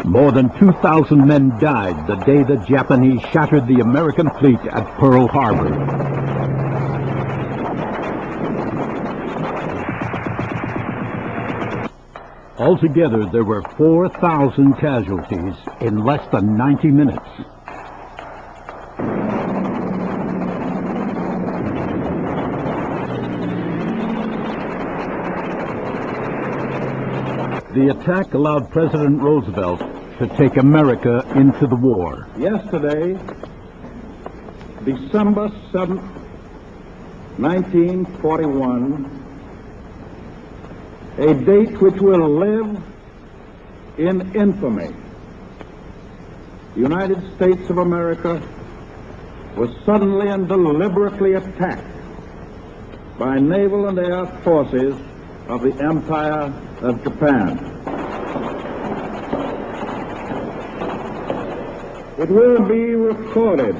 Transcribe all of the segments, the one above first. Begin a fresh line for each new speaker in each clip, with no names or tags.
More than 2,000 men died the day the Japanese shattered the American fleet at Pearl Harbor. Altogether, there were 4,000 casualties in less than 90 minutes. The attack allowed President Roosevelt to take America into the war.
Yesterday, December 7th, 1941, a date which will live in infamy. The United States of America was suddenly and deliberately attacked by naval and air forces of the Empire of Japan. It will be recorded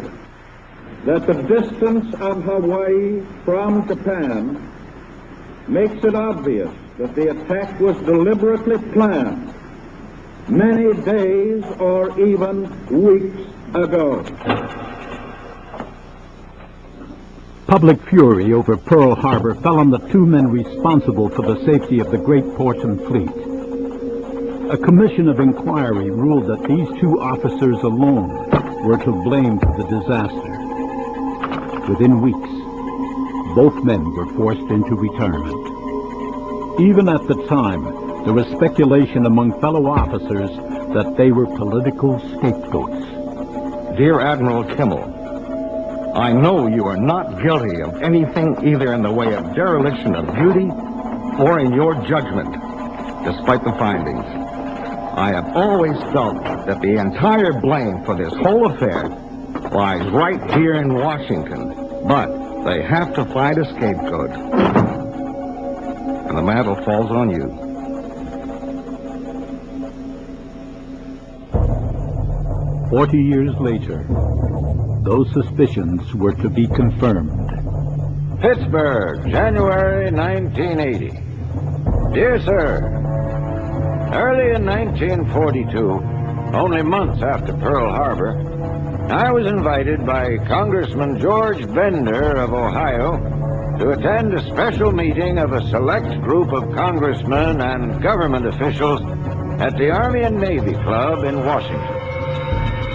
that the distance of Hawaii from Japan makes it obvious that the attack was deliberately planned many days or even weeks ago.
Public fury over Pearl Harbor fell on the two men responsible for the safety of the Great Portland Fleet. A commission of inquiry ruled that these two officers alone were to blame for the disaster. Within weeks, both men were forced into retirement. Even at the time, there was speculation among fellow officers that they were political scapegoats.
Dear Admiral Kimmel, I know you are not guilty of anything either in the way of dereliction of duty or in your judgment, despite the findings. I have always felt that the entire blame for this whole affair lies right here in Washington, but they have to find a scapegoat. And the mantle falls on you.
"40 years later, those suspicions were to be confirmed.
Pittsburgh, January 1980. Dear Sir, early in 1942, only months after Pearl Harbor, I was invited by Congressman George Bender of Ohio to attend a special meeting of a select group of congressmen and government officials at the Army and Navy Club in Washington.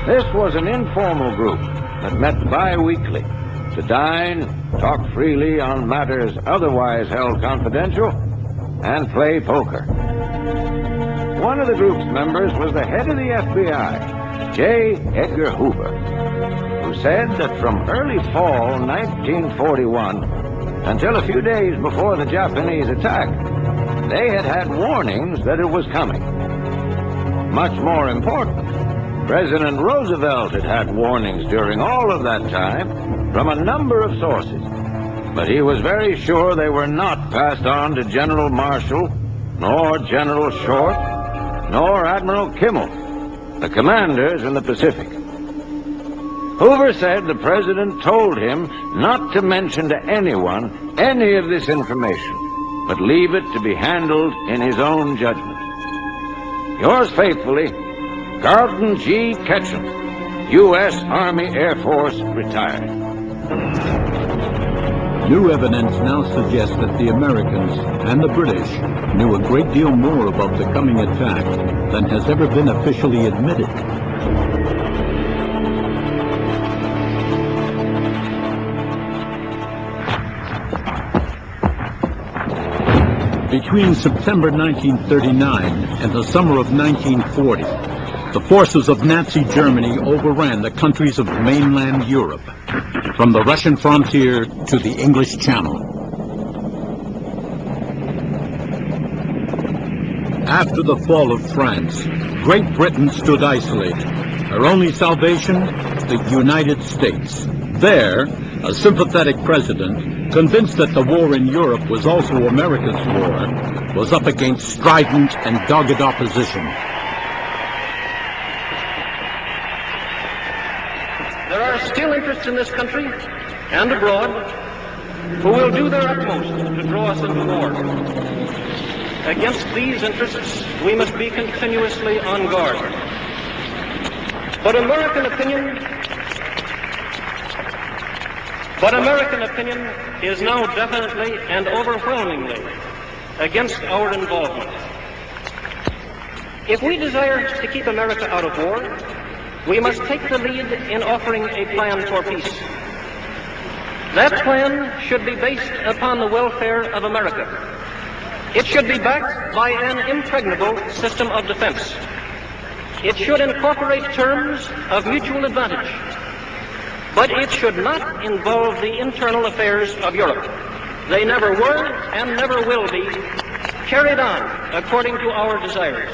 This was an informal group that met bi-weekly to dine, talk freely on matters otherwise held confidential, and play poker. One of the group's members was the head of the FBI, J. Edgar Hoover, who said that from early fall 1941 until a few days before the Japanese attack, they had had warnings that it was coming. Much more important, President Roosevelt had had warnings during all of that time from a number of sources, but he was very sure they were not passed on to General Marshall, nor General Short, nor Admiral Kimmel, the commanders in the Pacific. Hoover said the president told him not to mention to anyone any of this information, but leave it to be handled in his own judgment. Yours faithfully, Carlton G. Ketchum, U.S. Army Air Force, retired.
New evidence now suggests that the Americans and the British knew a great deal more about the coming attack than has ever been officially admitted. Between September 1939 and the summer of 1940, the forces of Nazi Germany overran the countries of mainland Europe, from the Russian frontier to the English Channel. After the fall of France, Great Britain stood isolated. Her only salvation, the United States. There, a sympathetic president, convinced that the war in Europe was also America's war, was up against strident and dogged opposition.
There are still interests in this country and abroad who will do their utmost to draw us into war. Against these interests, we must be continuously on guard. But American opinion is now definitely and overwhelmingly against our involvement. If we desire to keep America out of war, we must take the lead in offering a plan for peace. That plan should be based upon the welfare of America. It should be backed by an impregnable system of defense. It should incorporate terms of mutual advantage. But it should not involve the internal affairs of Europe. They never were and never will be carried on according to our desires.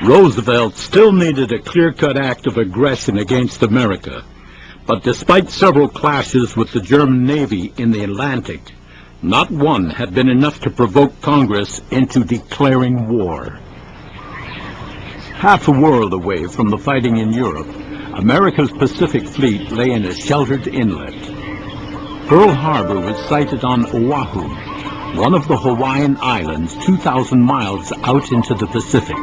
Roosevelt still needed a clear-cut act of aggression against America. But despite several clashes with the German Navy in the Atlantic, not one had been enough to provoke Congress into declaring war. Half a world away from the fighting in Europe, America's Pacific Fleet lay in a sheltered inlet. Pearl Harbor was sighted on Oahu, one of the Hawaiian Islands 2,000 miles out into the Pacific.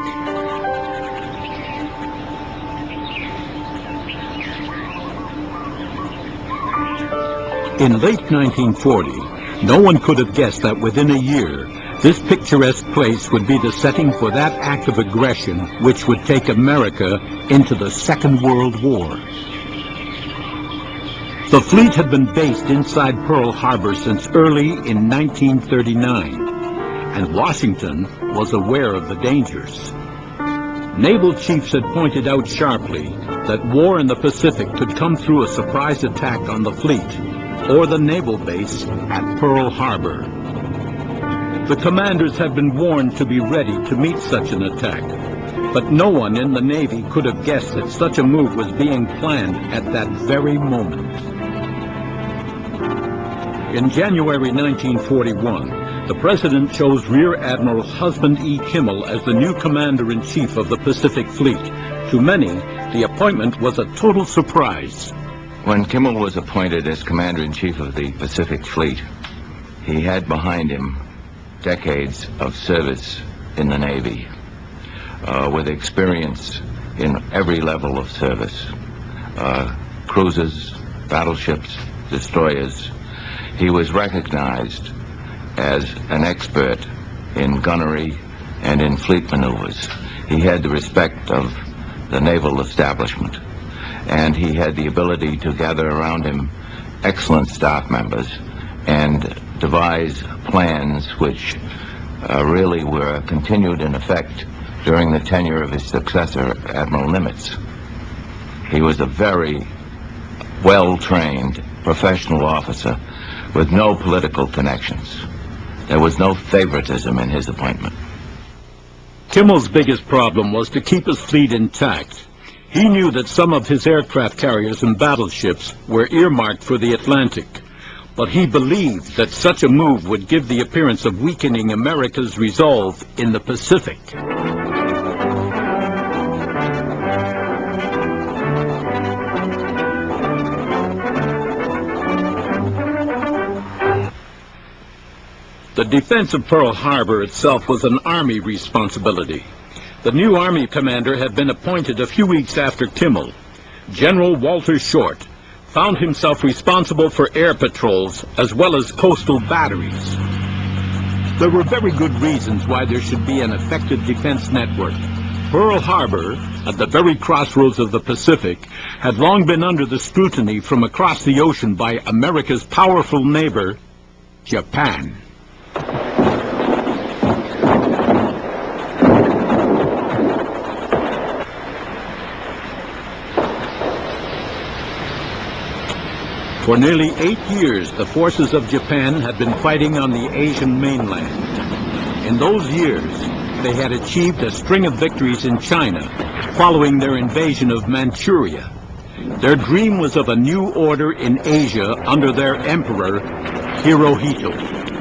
In late 1940, no one could have guessed that within a year, this picturesque place would be the setting for that act of aggression which would take America into the Second World War. The fleet had been based inside Pearl Harbor since early in 1939, and Washington was aware of the dangers. Naval chiefs had pointed out sharply that war in the Pacific could come through a surprise attack on the fleet or the naval base at Pearl Harbor. The commanders had been warned to be ready to meet such an attack, but no one in the Navy could have guessed that such a move was being planned at that very moment. In January 1941, the President chose Rear Admiral Husband E. Kimmel as the new Commander-in-Chief of the Pacific Fleet. To many, the appointment was a total surprise.
When Kimmel was appointed as Commander-in-Chief of the Pacific Fleet, he had behind him decades of service in the Navy, with experience in every level of service. Cruisers, battleships, destroyers. He was recognized as an expert in gunnery and in fleet maneuvers. He had the respect of the naval establishment, and he had the ability to gather around him excellent staff members and devise plans which really were continued in effect during the tenure of his successor, Admiral Nimitz. He was a very well-trained professional officer with no political connections. There was no favoritism in his appointment.
Kimmel's biggest problem was to keep his fleet intact. He knew that some of his aircraft carriers and battleships were earmarked for the Atlantic, but he believed that such a move would give the appearance of weakening America's resolve in the Pacific. The defense of Pearl Harbor itself was an Army responsibility. The new Army commander had been appointed a few weeks after Kimmel. General Walter Short found himself responsible for air patrols as well as coastal batteries. There were very good reasons why there should be an effective defense network. Pearl Harbor, at the very crossroads of the Pacific, had long been under the scrutiny from across the ocean by America's powerful neighbor, Japan. For nearly 8 years, the forces of Japan had been fighting on the Asian mainland. In those years, they had achieved a string of victories in China, following their invasion of Manchuria. Their dream was of a new order in Asia under their emperor, Hirohito.